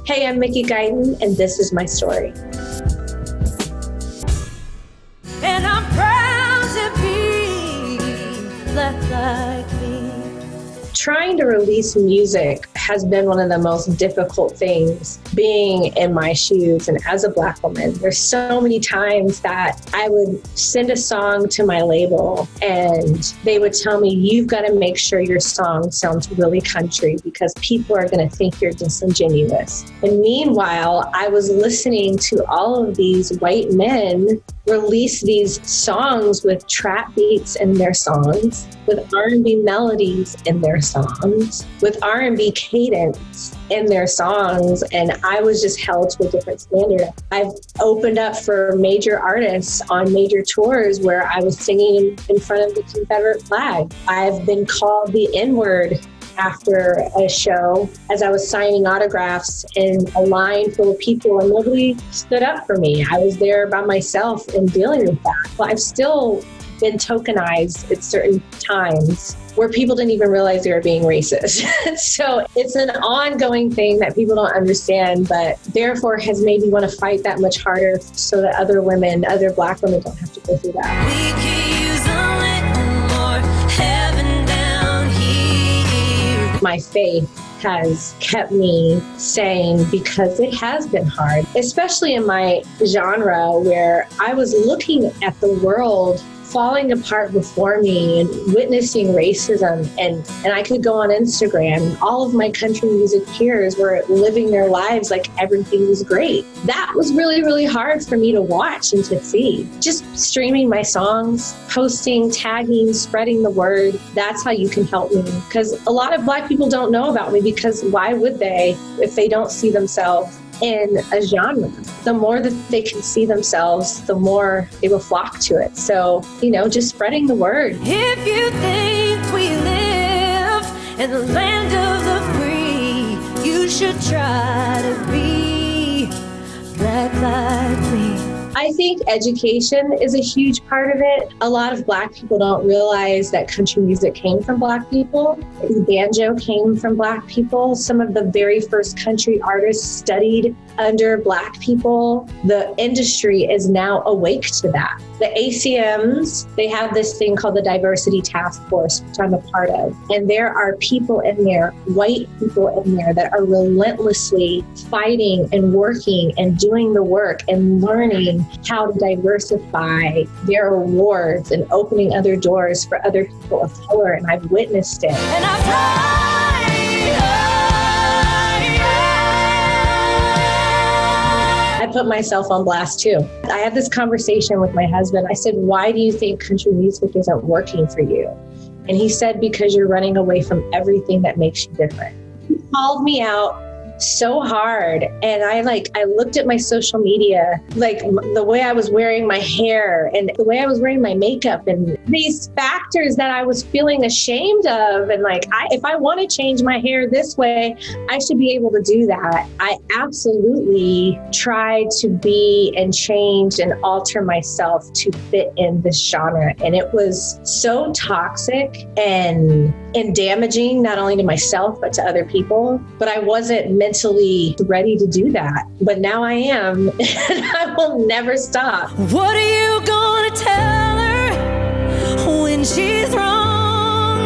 Hey, I'm Mickey Guyton, and this is my story. And I'm proud to be black like me. Trying to release music has been one of the most difficult things, being in my shoes and as a Black woman. There's so many times that I would send a song to my label and they would tell me, you've got to make sure your song sounds really country because people are going to think you're disingenuous. And meanwhile, I was listening to all of these white men release these songs with trap beats in their songs, with R&B melodies in their songs, with R&B cadence in their songs, and I was just held to a different standard. I've opened up for major artists on major tours where I was singing in front of the Confederate flag. I've been called the N-word after a show as I was signing autographs in a line full of people and nobody stood up for me. I was there by myself and dealing with that. Well, I've still been tokenized at certain times where people didn't even realize they were being racist. So it's an ongoing thing that people don't understand, but therefore has made me want to fight that much harder so that other women, other Black women don't have to go through that. We could use a little more heaven down here. My faith has kept me sane because it has been hard, especially in my genre where I was looking at the world falling apart before me and witnessing racism. And I could go on Instagram. All of my country music peers were living their lives like everything was great. That was really, really hard for me to watch and to see. Just streaming my songs, posting, tagging, spreading the word. That's how you can help me. Because a lot of Black people don't know about me because why would they if they don't see themselves in a genre? The more that they can see themselves, the more they will flock to it. So, just spreading the word. If you think we live in the land of the free, you should try to be black like me. I think education is a huge part of it. A lot of Black people don't realize that country music came from Black people. Banjo came from Black people. Some of the very first country artists studied under Black people. The industry is now awake to that. The ACMs, they have this thing called the Diversity Task Force, which I'm a part of. And there are people in there, white people in there, that are relentlessly fighting and working and doing the work and learning how to diversify their awards and opening other doors for other people of color. And I've witnessed it. And I've tried. I put myself on blast too. I had this conversation with my husband. I said, why do you think country music isn't working for you? And he said, because you're running away from everything that makes you different. He called me out so hard. And I looked at my social media, like the way I was wearing my hair and the way I was wearing my makeup and these factors that I was feeling ashamed of. And if I want to change my hair this way, I should be able to do that. I absolutely tried to be and change and alter myself to fit in this genre. And it was so toxic and damaging, not only to myself, but to other people. But I wasn't mentally ready to do that. But now I am, and I will never stop. What are you gonna tell her when she's wrong?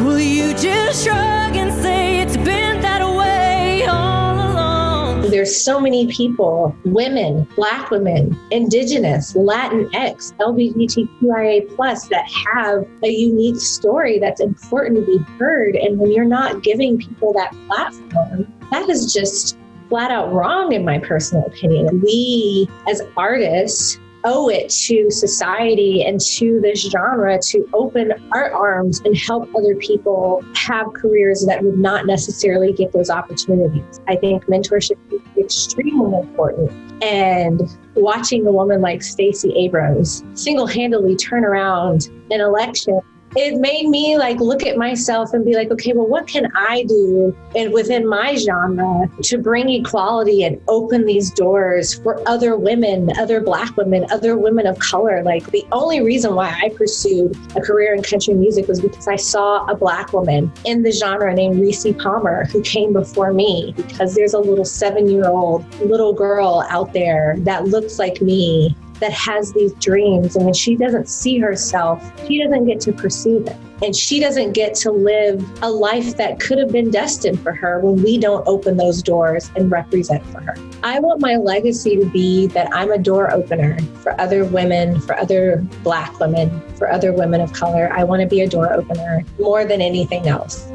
Will you just shrug and say it's been that way all along? There's so many people, women, Black women, Indigenous, Latinx, LGBTQIA+, that have a unique story that's important to be heard. And when you're not giving people that platform, that is just flat out wrong, in my personal opinion. We, as artists, owe it to society and to this genre to open our arms and help other people have careers that would not necessarily get those opportunities. I think mentorship is extremely important. And watching a woman like Stacey Abrams single-handedly turn around an election it made me like look at myself and be like, okay, well, what can I do and within my genre to bring equality and open these doors for other women, other Black women, other women of color? Like the only reason why I pursued a career in country music was because I saw a Black woman in the genre named Reese Palmer who came before me, because there's a little 7-year-old little girl out there that looks like me, that has these dreams. And when she doesn't see herself, she doesn't get to pursue them. And she doesn't get to live a life that could have been destined for her when we don't open those doors and represent for her. I want my legacy to be that I'm a door opener for other women, for other Black women, for other women of color. I want to be a door opener more than anything else.